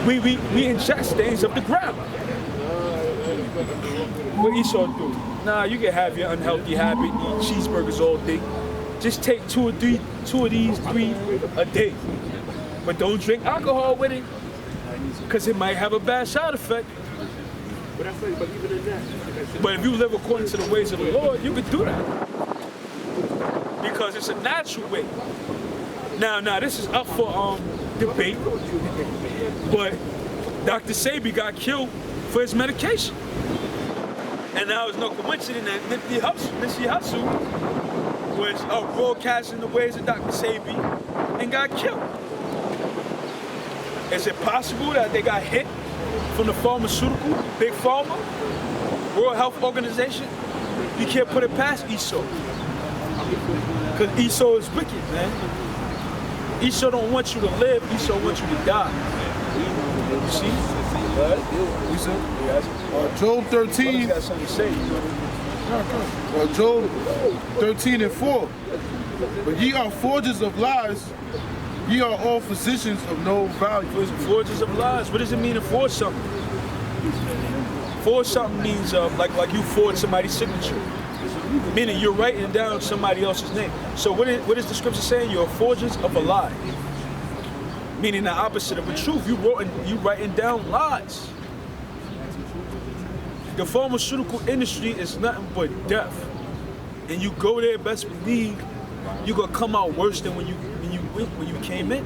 we ingest things of the ground. What Esau do? Nah, you can have your unhealthy habit, eat cheeseburgers all day. Just take two of these, three a day. But don't drink alcohol with it, because it might have a bad side effect. But if you live according to the ways of the Lord, you can do that. Because it's a natural way. Now, this is up for debate, but Dr. Sebi got killed for his medication. And now it's no coincidence that Nipsey Hussle was broadcasting the ways of Dr. Sebi and got killed. Is it possible that they got hit from the pharmaceutical, Big Pharma, World Health Organization? You can't put it past Esau. Because Esau is wicked, man. Esau don't want you to live, Esau wants you to die. You see? Job 13. Got something to say. Job 13:4. But ye are forgers of lies, ye are all physicians of no value. Forgers of lies. What does it mean to forge something? Forge something means like you forge somebody's signature. Meaning you're writing down somebody else's name. So what is the scripture saying? You're forgers of a lie. Meaning the opposite of the truth. You writing down lies. The pharmaceutical industry is nothing but death. And you go there, best believe, you're gonna come out worse than when you came in.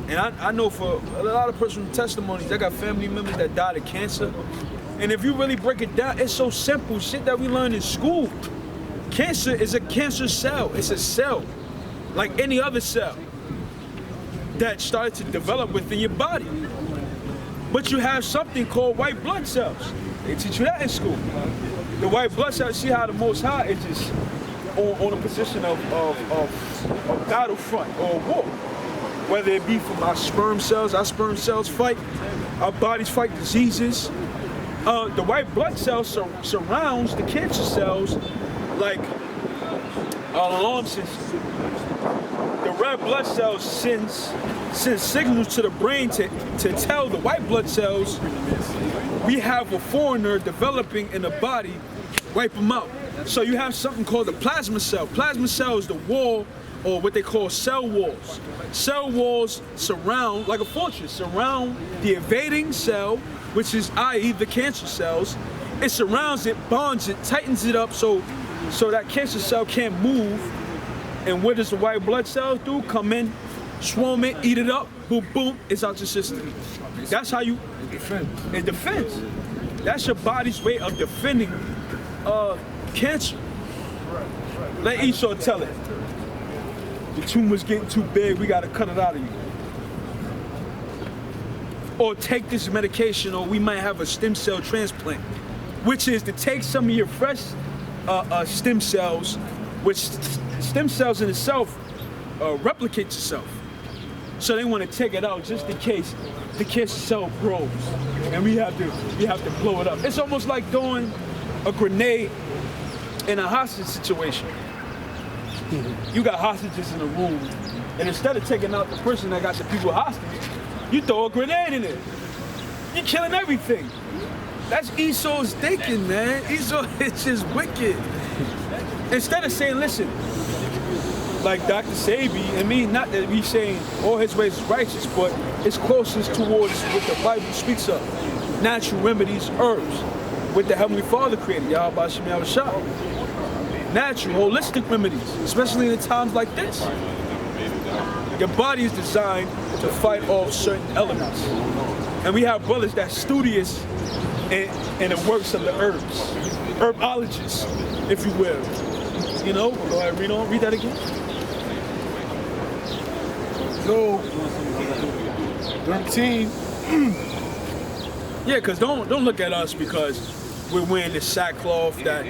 And I know for a lot of personal testimonies, I got family members that died of cancer. And if you really break it down, it's so simple, shit that we learn in school. Cancer is a cancer cell. It's a cell, like any other cell, that started to develop within your body. But you have something called white blood cells. They teach you that in school. The white blood cells, see how the Most High is just on a position of battlefront or war. Whether it be from our sperm cells fight, our bodies fight diseases. The white blood cells surrounds the cancer cells like an alarm system. The red blood cells sends signals to the brain to tell the white blood cells we have a foreigner developing in the body, wipe them out. So you have something called the plasma cell. Plasma cell is the wall, or what they call cell walls. Cell walls surround, like a fortress, surround the invading cell, which is i.e. the cancer cells. It surrounds it, bonds it, tightens it up so that cancer cell can't move. And what does the white blood cells do? Come in, swarm it, eat it up, boom, boom, it's out your system. That's how you... It defends. That's your body's way of defending cancer. Let Esau tell it. The tumor's getting too big, we gotta cut it out of you. Or take this medication, or we might have a stem cell transplant, which is to take some of your fresh stem cells, which stem cells in itself replicate itself. So they want to take it out just in case the cancer cell grows, and we have to blow it up. It's almost like throwing a grenade in a hostage situation. You got hostages in the room, and instead of taking out the person that got the people hostage, you throw a grenade in it. You're killing everything. That's Esau's thinking, man. Esau is just wicked. Instead of saying, listen, like Dr. Sebi, and me, not that we saying all his ways is righteous, but it's closest towards what the Bible speaks of. Natural remedies, herbs, what the Heavenly Father created, Yahweh Shem Yahushua. Natural, holistic remedies, especially in times like this. Your body is designed to fight off certain elements. And we have brothers that's studious in the works of the herbs. Herbologists, if you will. You know, go ahead, read that again. Job 13. Yeah, because don't look at us because we're wearing this sackcloth that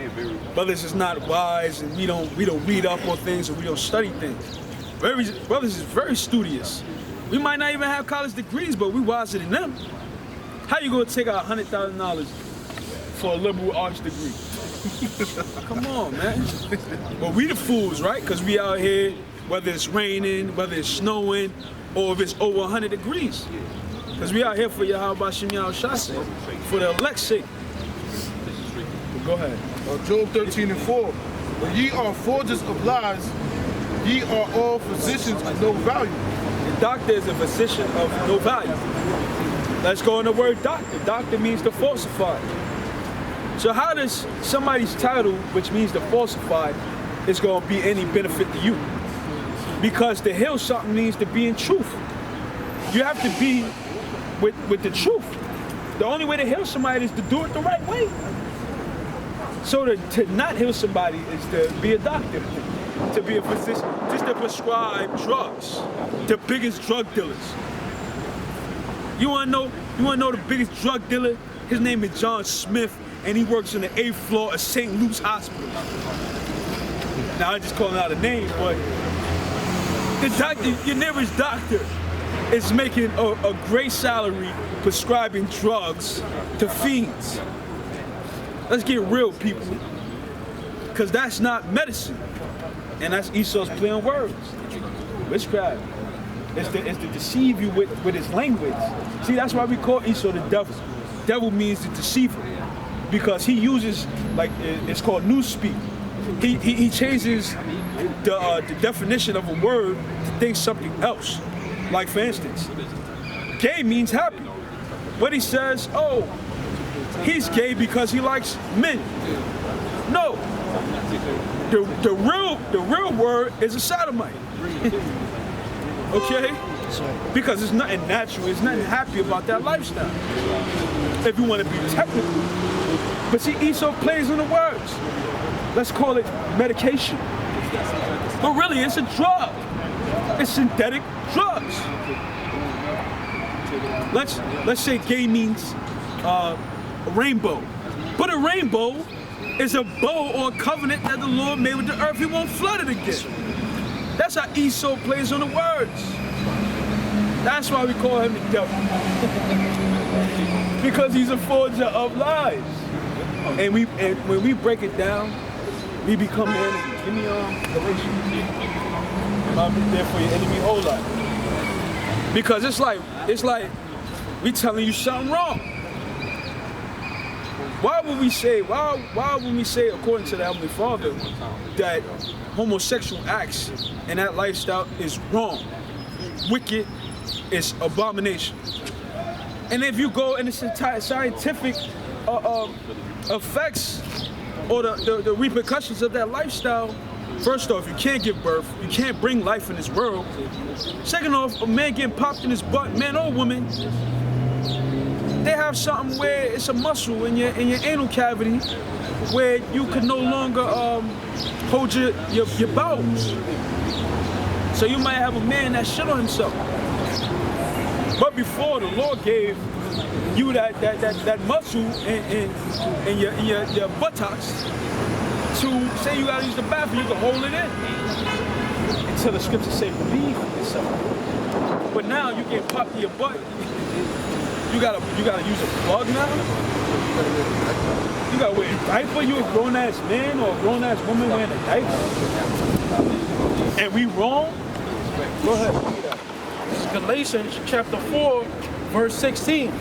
brothers is not wise and we don't read up on things and we don't study things. Brothers is very studious. We might not even have college degrees, but we wiser than them. How you gonna take out $100,000 for a liberal arts degree? Come on, man. But we the fools, right? Because we out here, whether it's raining, whether it's snowing, or if it's over 100 degrees. Because we out here for Yahweh Shem Yahushua sake, for the elect's sake. Go ahead. Job 13:4. But ye are forgers of lies, ye are all physicians of no value. The doctor is a physician of no value. Let's go in the word doctor. Doctor means to falsify. So how does somebody's title, which means to falsify, is going to be any benefit to you? Because to heal something means to be in truth. You have to be with the truth. The only way to heal somebody is to do it the right way. So to not heal somebody is to be a doctor, to be a physician, just to prescribe drugs to biggest drug dealers. You wanna know the biggest drug dealer? His name is John Smith, and he works on the 8th floor of St. Luke's Hospital. Now I just calling out a name, but the doctor, your nearest doctor, is making a great salary prescribing drugs to fiends. Let's get real, people, because that's not medicine, and that's Esau's play on words. Witchcraft. It's to deceive you with his language. See, that's why we call Esau the devil. Devil means the deceiver, because he uses, like, it's called newspeak. He changes the definition of a word to think something else. Like, for instance, gay means happy. What he says, oh, he's gay because he likes men. No. The real word is a sodomite. Okay? Because there's nothing natural, there's nothing happy about that lifestyle. If you want to be technical. But see, Esau plays on the words. Let's call it medication. But really, it's a drug. It's synthetic drugs. Let's say gay means a rainbow. But a rainbow is a bow or a covenant that the Lord made with the earth. He won't flood it again. That's how Esau plays on the words. That's why we call him the devil. Because he's a forger of lies. And when we break it down, we become the enemy. Give me Galatians. And I'll be there for your enemy whole life. Because it's like we telling you something wrong. Why would we say, according to the Heavenly Father, that homosexual acts and that lifestyle is wrong, wicked, is abomination? And if you go in its entire scientific effects or the repercussions of that lifestyle, first off, you can't give birth, you can't bring life in this world. Second off, a man getting popped in his butt, man or woman, they have something where it's a muscle in your anal cavity where you can no longer hold your bowels. So you might have a man that shit on himself. But before, the Lord gave you that muscle in your buttocks to say you gotta use the bathroom, you can hold it in until the scriptures say believe in yourself. But now you get popped in your butt. You gotta use a plug now? You gotta wear a diaper? You a grown ass man or a grown ass woman wearing a diaper? And we wrong? Go ahead. This is Galatians chapter 4, verse 16.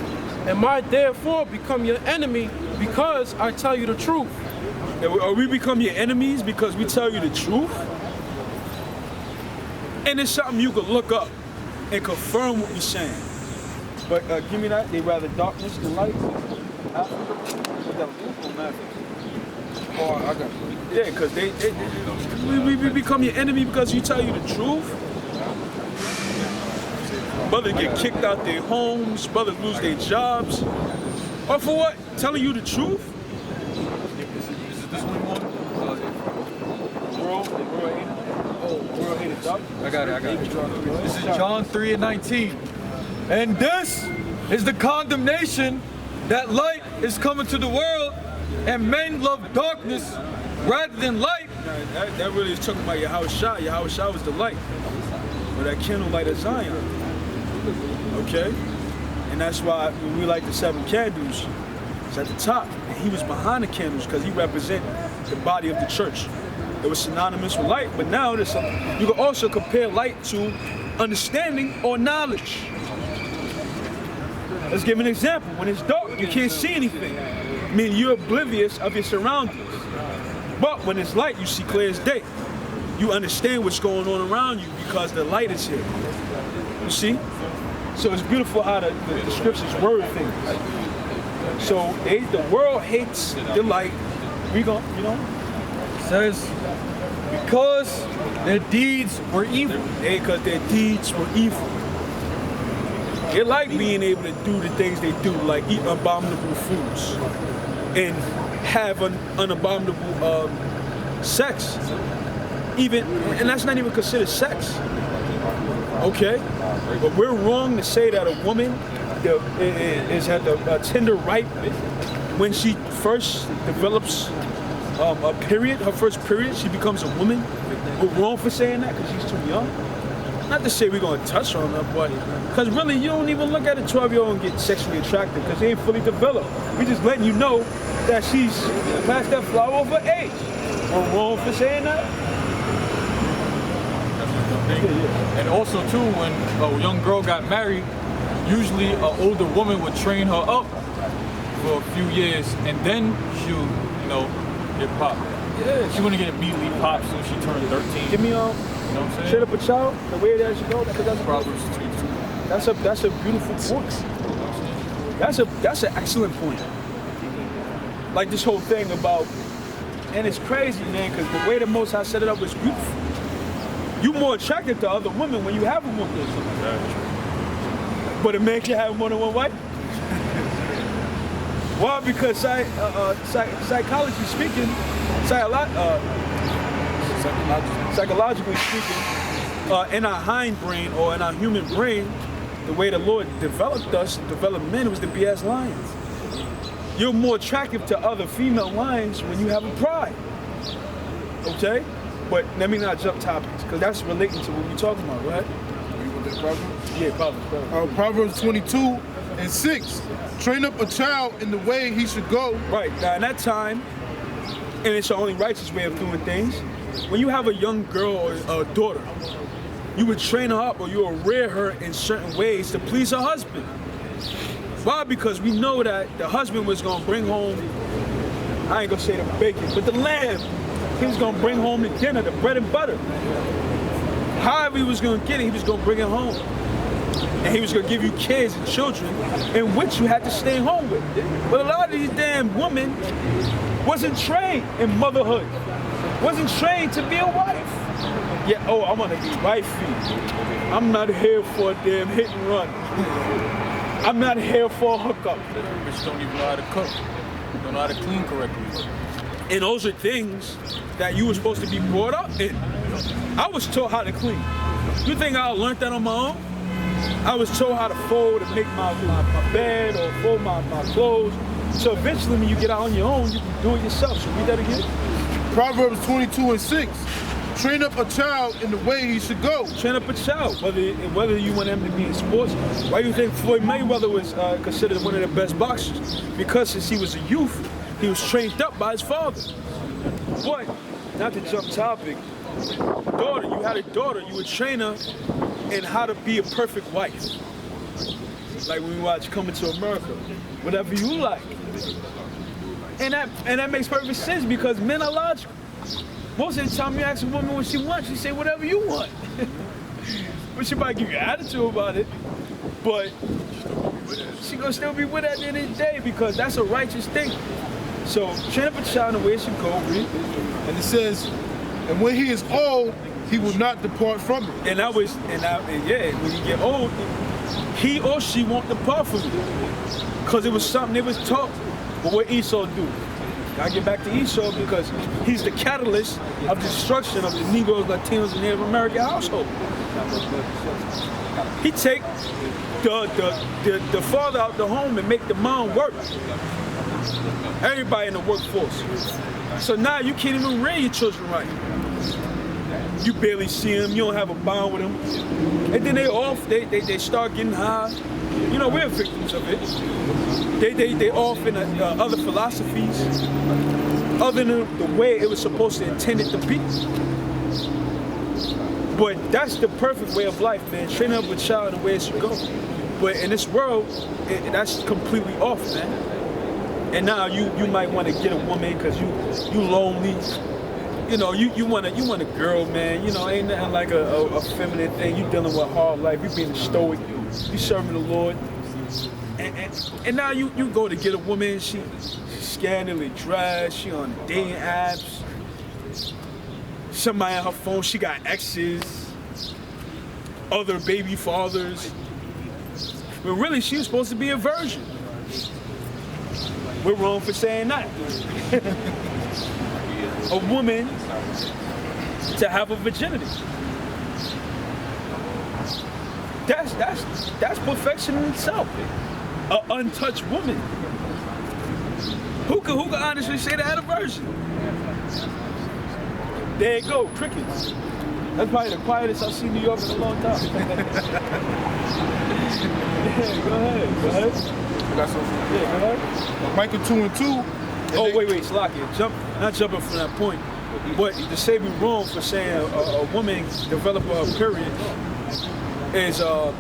Am I therefore become your enemy because I tell you the truth? Are we become your enemies because we tell you the truth? And it's something you could look up and confirm what we're saying. But give me that. They rather darkness than light. Oh, I got it. Yeah, because we become your enemy because you tell you the truth. Brothers get kicked out their homes. Brothers lose their jobs. Or for what? Telling you the truth? Is it this one? World hated darkness. I got it. This is John 3:19. And this is the condemnation that light is coming to the world, and men love darkness rather than light. That really is talking about Yahushua. Yahushua was the light, or that candlelight of Zion. Okay? And that's why when we light the 7 candles, it's at the top. And he was behind the candles because he represented the body of the church. It was synonymous with light, but now you can also compare light to understanding or knowledge. Let's give an example. When it's dark, you can't see anything. I mean, you're oblivious of your surroundings. But when it's light, you see clear as day. You understand what's going on around you because the light is here. You see? So it's beautiful how the scriptures word things. So the world hates the light. We gon', you know? It says, because their deeds were evil. Because their deeds were evil. They like being able to do the things they do, like eat abominable foods and have an unabominable sex. Even, and that's not even considered sex. Okay? But we're wrong to say that a woman is at a tender ripe when she first develops a period, her first period, she becomes a woman. We're wrong for saying that because she's too young. Not to say we're going to touch on her, but because really you don't even look at a 12-year-old and get sexually attracted because they ain't fully developed. We just letting you know that she's past that flower of her age. We're wrong for saying that. And also too, when a young girl got married, usually an older woman would train her up for a few years, and then she'll, you know, get popped. Yeah. She wouldn't get immediately popped soon as she turned 13. Give me you know what I'm saying? straight up a child, the way that should go. Because Proverbs 22. that's a beautiful point. That's an excellent point. Like this whole thing about, and it's crazy, man, because the way the Most High set it up was beautiful. You're more attracted to other women when you have a woman. But a man can have more than one wife. Why? Because psychologically speaking, psychologically speaking, in our hind brain or in our human brain, the way the Lord developed us, developed men, was to be as lions. You're more attractive to other female lions when you have a pride. Okay? But let me not jump topics, because that's relating to what we're talking about, right? Yeah, Proverbs. Proverbs 22:6. Train up a child in the way he should go. Right. Now, in that time, and it's the only righteous way of doing things, when you have a young girl or a daughter, you would train her up or you would rear her in certain ways to please her husband. Why? Because we know that the husband was going to bring home, I ain't going to say the bacon, but the lamb. He was going to bring home the dinner, the bread and butter. However he was going to get it, he was going to bring it home. And he was going to give you kids and children in which you had to stay home with. But a lot of these damn women wasn't trained in motherhood, wasn't trained to be a wife. Yeah, oh, I want to be wifey. I'm not here for a damn hit and run. I'm not here for a hookup. Bitch don't even know how to cook. Don't know how to clean correctly. And those are things that you were supposed to be brought up in. I was taught how to clean. You think I learned that on my own? I was taught how to fold and make my bed or fold my clothes. So eventually when you get out on your own, you can do it yourself. So read that again. Proverbs 22:6. Train up a child in the way he should go. Train up a child, whether you want him to be in sports. Why do you think Floyd Mayweather was considered one of the best boxers? Because since he was a youth, he was trained up by his father. But, not to jump topic, daughter, you had a daughter, you would train her in how to be a perfect wife. Like when we watch Coming to America, whatever you like. And that makes perfect sense because men are logical. Most of the time you ask a woman what she wants, she say whatever you want. But she might give you an attitude about it, but she gonna still be with at the end of the day because that's a righteous thing. So train up a child in the way it should go, read. And it says, and when he is old, he will not depart from it. And when you get old, he or she won't depart from it. Because it was something they was taught. But what Esau do? Gotta get back to Esau because he's the catalyst of the destruction of the Negroes, Latinos, and Native American household. He take the father out the home and make the mom work. Everybody in the workforce. So now you can't even rear your children right. You barely see them, you don't have a bond with them. And then they start getting high. You know, we're victims of it. They off in other philosophies, other than the way it was supposed to intend it to be. But that's the perfect way of life, man. Train up a child the way it should go. But in this world, that's completely off, man. And now you might want to get a woman because you lonely. You know, you want a girl, man. You know, ain't nothing like a feminine thing. You dealing with hard life. You being stoic. You serving the Lord. And now you go to get a woman. She's scantily dressed. She on the dating apps. Somebody on her phone. She got exes, other baby fathers. But really, she was supposed to be a virgin. We're wrong for saying that. A woman to have a virginity. That's perfection in itself. An untouched woman. Who can honestly say they had a virgin? There you go, crickets. That's probably the quietest I've seen New York in a long time. Yeah, go ahead. I got something. Yeah, go ahead. Michael 2:2. Oh, wait, Slocky. Not jumping from that point. But to say we wrong for saying a woman developing her period is a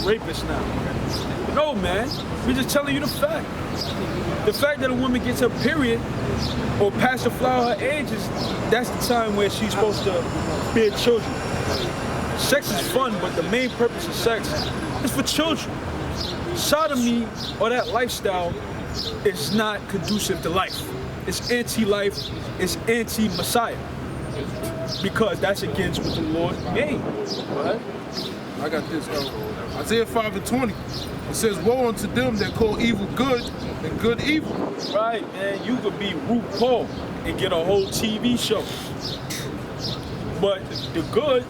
rapist now. No, man. We're just telling you the fact. The fact that a woman gets her period or past the flower of her age that's the time where she's supposed to bear children. Sex is fun, but the main purpose of sex is for children. Sodomy or that lifestyle is not conducive to life. It's anti-life, it's anti-Messiah. Because that's against what the Lord made. Right? I got this. Isaiah 5:20. It says, woe unto them that call evil good and good evil. Right, man. You could be RuPaul and get a whole TV show. But the good,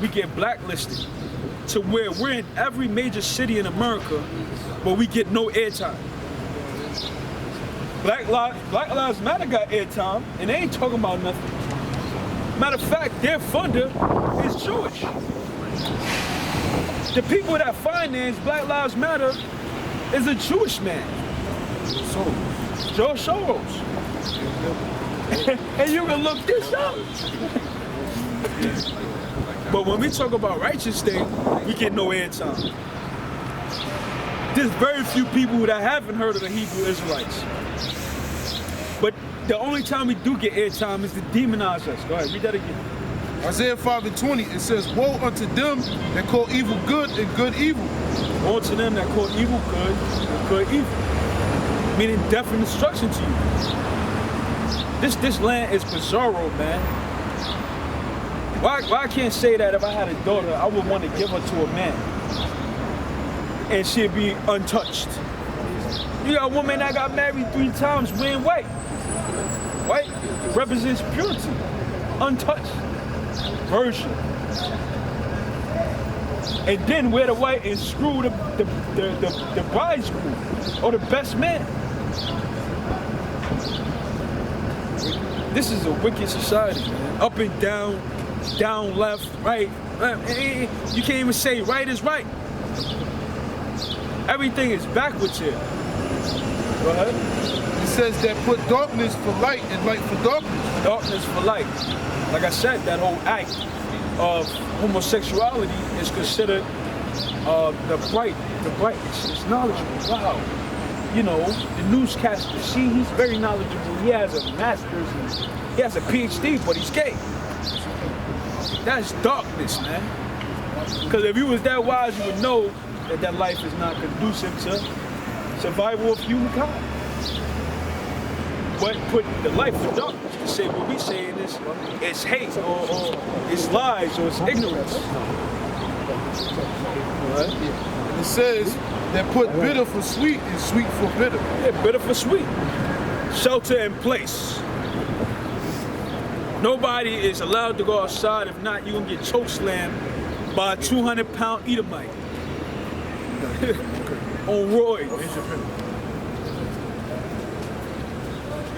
we get blacklisted to where we're in every major city in America, but we get no airtime. Black Lives Matter got airtime, and they ain't talking about nothing. Matter of fact, their funder is Jewish. The people that finance Black Lives Matter is a Jewish man. George Soros. And you can look this up. But when we talk about righteous things, we get no airtime. There's very few people that haven't heard of the Hebrew Israelites. But the only time we do get airtime is to demonize us. Go ahead, read that again. Isaiah 5:20, it says, woe unto them that call evil good and good evil. Woe to them that call evil good and good evil. Meaning death and destruction to you. This land is bizarro, man. Why I can't say that if I had a daughter, I would want to give her to a man. And she'd be untouched. You got a woman that got married 3 times wearing white. White represents purity. Untouched. Virgin. And then wear the white and screw the bridegroom or the best man. This is a wicked society, man. Up and down, down, left, right. You can't even say right is right. Everything is backwards here. Go ahead. It says that put darkness for light and light for darkness. Darkness for light. Like I said, that whole act of homosexuality is considered the brightness. It's knowledgeable. Wow. You know, the newscaster, see, he's very knowledgeable. He has a master's and he has a PhD, but he's gay. That's darkness, man. Because if you was that wise, you would know that life is not conducive to survival of humankind. But put the life in darkness to say what we saying is it's hate or it's lies or it's ignorance. Right? It says that put bitter for sweet and sweet for bitter. Yeah, bitter for sweet. Shelter in place. Nobody is allowed to go outside. If not, you're gonna get chokeslammed by a 200-pound Edomite. On Roy.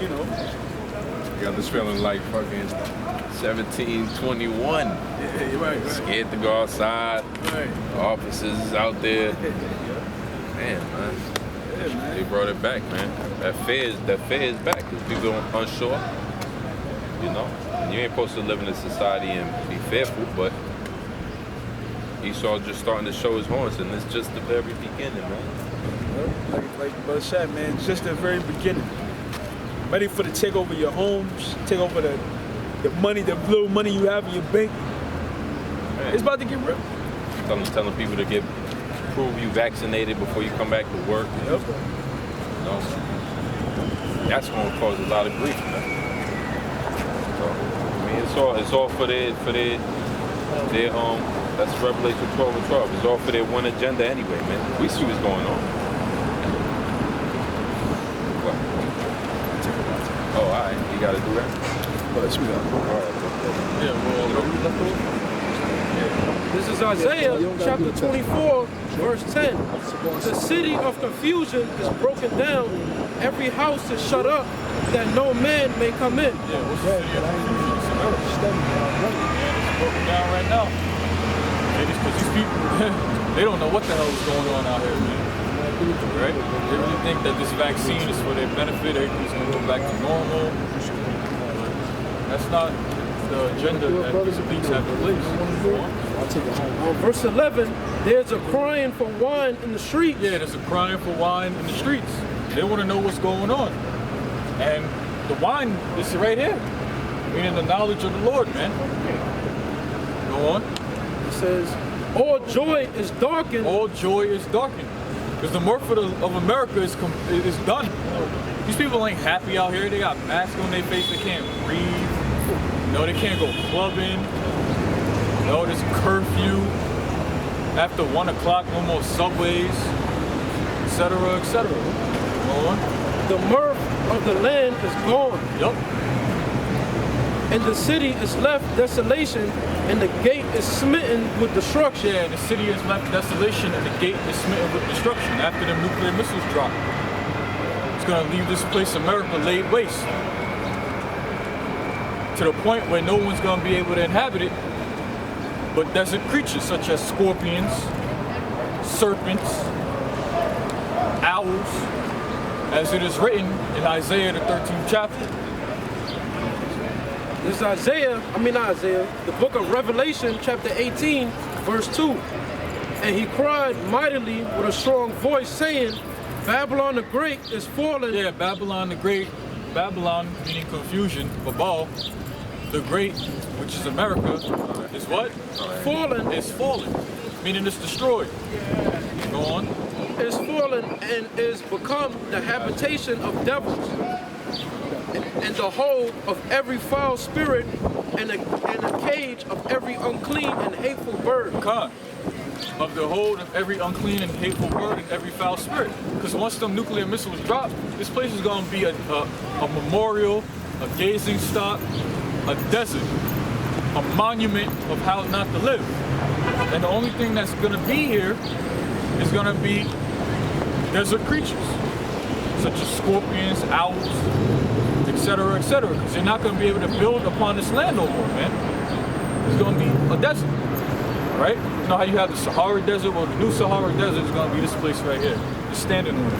You know. Got this feeling like fucking 1721. Yeah, you're right. Scared to go outside. Right. Officers is out there. Man. Yeah, man. They brought it back, man. That fear is back because people are unsure. You know, and you ain't supposed to live in a society and be fearful, but Esau just starting to show his horns, and it's just the very beginning, man. Like Brother said, man, it's just the very beginning. Ready for to take over your homes, take over the money, the little money you have in your bank. Man. It's about to get real. Telling people to prove you vaccinated before you come back to work. Yep. You know, that's going to cause a lot of grief, man. So, I mean, it's all for their that's Revelation 12 and 12. It's all for their one agenda anyway, man. We see what's going on. What? Oh, all right. You got to do that? Oh, let's read Yeah, well, This is Isaiah chapter 24, verse 10. The city of confusion is broken down. Every house is shut up that no man may come in. yeah, what's the city of confusion? It's America. It's broken down right now. Because these people, they don't know what the hell is going on out here, man. Right? They really think that this vaccine is for their benefit, everything's going to go back to normal. That's not the agenda that these elites have in place. Verse 11, there's a crying for wine in the street. Yeah, there's a crying for wine in the streets. They want to know what's going on. And the wine is right here. Meaning the knowledge of the Lord, man. Go on. It says, all joy is darkened. All joy is darkened. Because the mirth of America is done. These people ain't happy out here. They got masks on their face. They can't breathe. No, they can't go clubbing. No, there's curfew. After 1 o'clock, no more subways, etc., etc. Go on. The mirth of the land is gone. Yup. And the city is left desolation, and the gate is smitten with destruction. Yeah, the city is left desolation, and the gate is smitten with destruction after the nuclear missiles drop. It's gonna leave this place, America, laid waste. To the point where no one's gonna be able to inhabit it, but desert creatures such as scorpions, serpents, owls, as it is written in Isaiah the 13th chapter. This is the book of Revelation, chapter 18, verse 2. And he cried mightily with a strong voice, saying, Babylon the Great is fallen. Yeah, Babylon the Great, Babylon meaning confusion, Babel, the Great, which is America, is what? Fallen. It's fallen, meaning it's destroyed. Go on. Is fallen and is become the habitation of devils, and the hole of every foul spirit, and a cage of every unclean and hateful bird. Con. Of the hold of every unclean and hateful bird and every foul spirit. Because once them nuclear missiles drop, this place is going to be a memorial, a gazing stock, a desert, a monument of how not to live. And the only thing that's going to be here is going to be desert creatures, such as scorpions, owls, etc., etc. Because you're not going to be able to build upon this land no more, man. It's going to be a desert, right? You know how you have the Sahara Desert? Well, the new Sahara Desert is going to be this place right here. Just standing on it.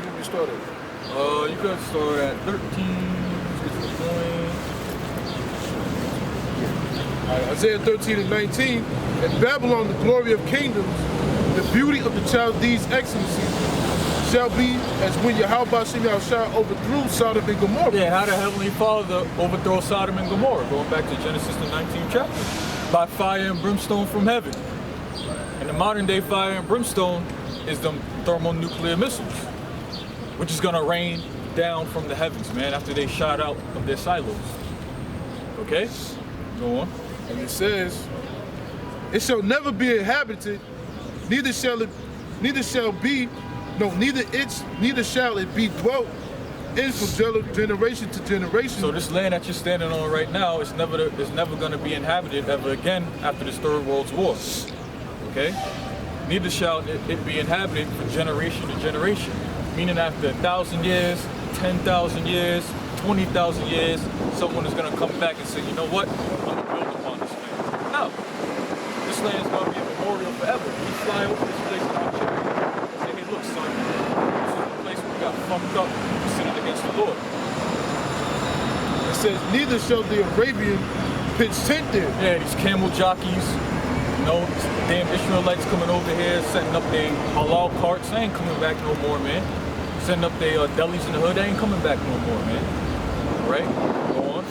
When you started? You could start at 13. Get to the point. Isaiah 13 and 19. In Babylon, the glory of kingdoms, the beauty of the Chaldees' excellency, shall be as when Yahweh Shem Yahushua overthrew Sodom and Gomorrah. Yeah, how the Heavenly Father overthrow Sodom and Gomorrah, going back to Genesis the 19th chapter, by fire and brimstone from heaven. And the modern day fire and brimstone is the thermonuclear missiles, which is gonna rain down from the heavens, man, after they shot out of their silos. Okay? Go on. And it says, it shall never be inhabited, neither shall it be dwelt in from generation to generation. So this land that you're standing on right now is never going to be inhabited ever again after this Third World War. Okay? Neither shall it be inhabited from generation to generation. Meaning after 1,000 years, 10,000 years, 20,000 years, someone is going to come back and say, you know what? I'm going to build upon this land. No. This land is going to be a memorial forever. We fly over this place in our chariot and say, hey, look, son, this is the place where we got fucked up and sinned against the Lord. It says, neither shall the Arabian pitch tent there. Yeah, these camel jockeys, you know, damn Israelites coming over here, setting up their halal carts. They ain't coming back no more, man. Setting up their delis in the hood. They ain't coming back no more, man. All right, go on.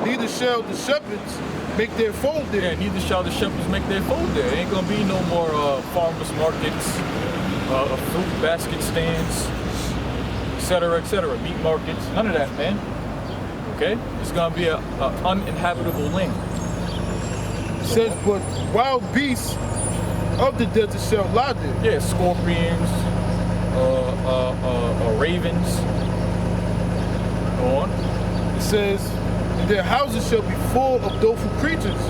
Neither shall the shepherds make their fold there. Yeah, neither shall the shepherds make their fold there. Ain't gonna be no more farmers markets, fruit basket stands, etc., meat markets. None of that, man. Okay, it's gonna be a uninhabitable land. It says, but wild beasts of the desert shall lie there. Yeah, scorpions, ravens. Go on. It says, and their houses shall be full of doleful creatures,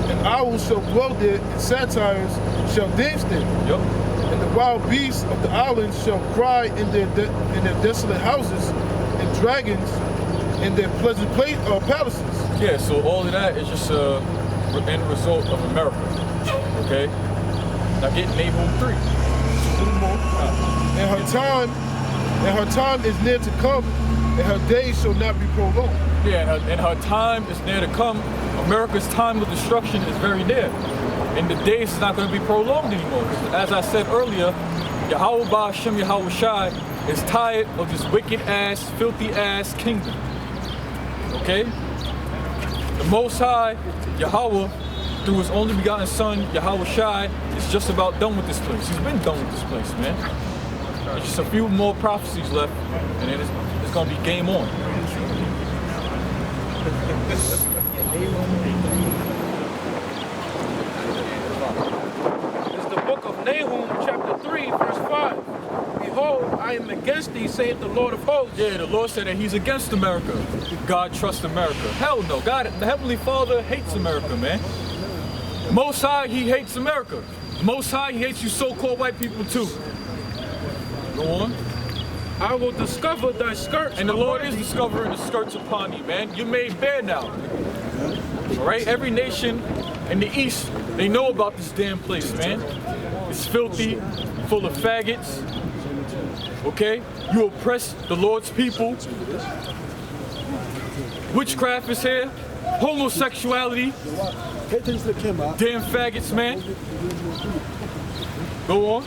and owls shall dwell there, and satyrs shall dance there. Yup. And the wild beasts of the islands shall cry in their desolate houses, and dragons in their pleasant palaces. Yeah, so all of that is just a end result of America. Okay? Now get Nahum 3. A little more. And her time is near to come, and her days shall not be prolonged. Yeah, and her time is near to come. America's time of destruction is very near. And the days is not going to be prolonged anymore. As I said earlier, Yahweh Ba'ashem Yahweh Shai is tired of this wicked ass, filthy ass kingdom. Okay? The Most High, Yahweh, through his only begotten son, Yahweh Shai, is just about done with this place. He's been done with this place, man. There's just a few more prophecies left, and then it's going to be game on. It's the book of Nahum, chapter 3, verse 5. Behold, I am against thee, saith the Lord of hosts. Yeah, the Lord said that he's against America. God trusts America. Hell no. God, the Heavenly Father hates America, man. Most High, he hates America. Most High, he hates you so-called white people too. Go on. I will discover thy skirts. And the Lord is discovering the skirts upon you, man. You're made bare now. All right? Every nation in the East, they know about this damn place, man. It's filthy, full of faggots. Okay? You oppress the Lord's people. Witchcraft is here. Homosexuality. Damn faggots, man. Go on.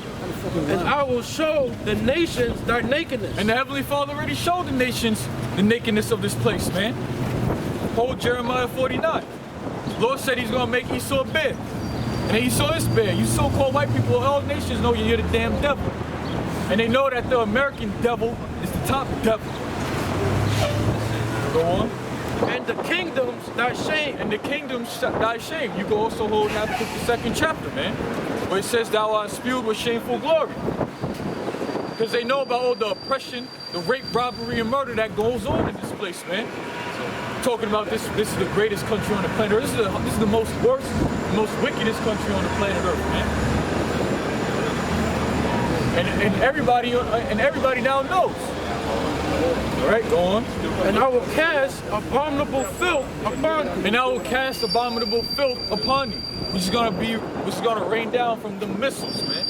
And I will show the nations thy nakedness. And the Heavenly Father already showed the nations the nakedness of this place, man. Hold Jeremiah 49. The Lord said he's going to make Esau bare. And Esau is bare. You so-called white people, all nations know you're the damn devil. And they know that the American devil is the top devil. Go on. And the kingdoms thy shame. And the kingdoms thy shame. You can also hold Habakkuk the 2nd chapter, man, where it says thou art spewed with shameful glory. Because they know about all the oppression, the rape, robbery, and murder that goes on in this place, man. Talking about this is the greatest country on the planet Earth. This is the most worst, most wickedest country on the planet Earth, man. And everybody now knows. All right, go on. And I will cast abominable filth upon thee. And I will cast abominable filth upon you, which is gonna rain down from the missiles, man.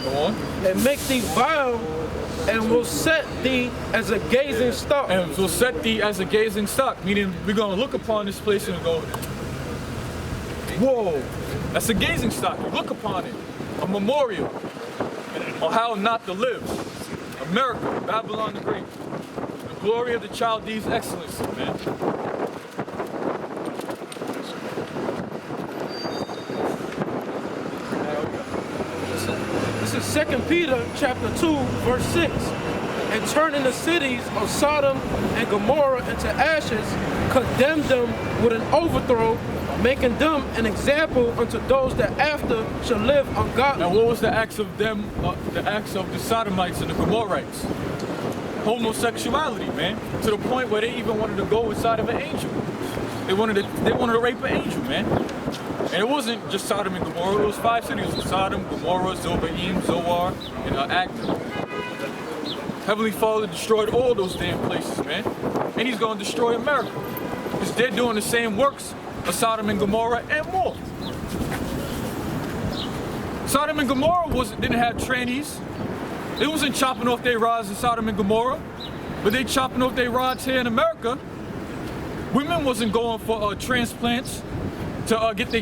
Go on. And make thee vile, and will set thee as a gazing stock. And will set thee as a gazing stock, meaning we're gonna look upon this place and go, whoa, that's a gazing stock. You look upon it, a memorial on how not to live. America, Babylon the Great, the glory of the Chaldees' excellency, man. This is 2 Peter chapter 2, verse 6. And turning the cities of Sodom and Gomorrah into ashes, condemned them with an overthrow, making them an example unto those that after shall live ungodly. Now what was the acts of them, the acts of the Sodomites and the Gomorrites? Homosexuality, man. To the point where they even wanted to go inside of an angel. They wanted to rape an angel, man. And it wasn't just Sodom and Gomorrah, it was 5 cities. It was Sodom, Gomorrah, Zobaim, Zoar, and Admah. Heavenly Father destroyed all those damn places, man. And he's going to destroy America. Because they're doing the same works of Sodom and Gomorrah and more. Sodom and Gomorrah didn't have trannies. They wasn't chopping off their rods in Sodom and Gomorrah. but they chopping off their rods here in America. Women wasn't going for transplants to get their